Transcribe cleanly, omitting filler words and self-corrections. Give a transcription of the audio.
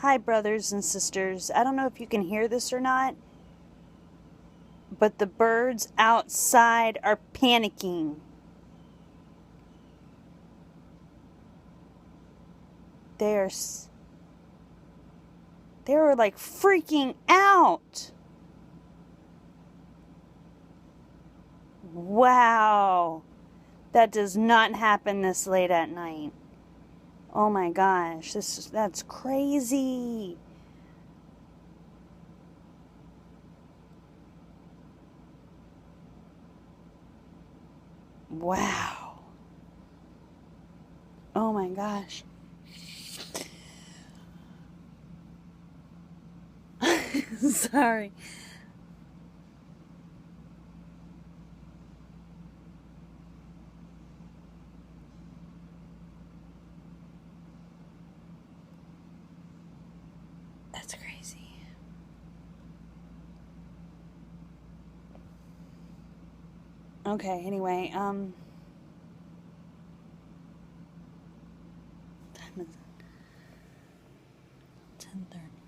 Hi, brothers and sisters. I don't know if you can hear this or not, but the birds outside are panicking. They're like freaking out. Wow. That does not happen this late at night. Oh my gosh, that's crazy. Wow. Oh my gosh. Sorry. That's crazy. Okay, anyway, time is 10:30.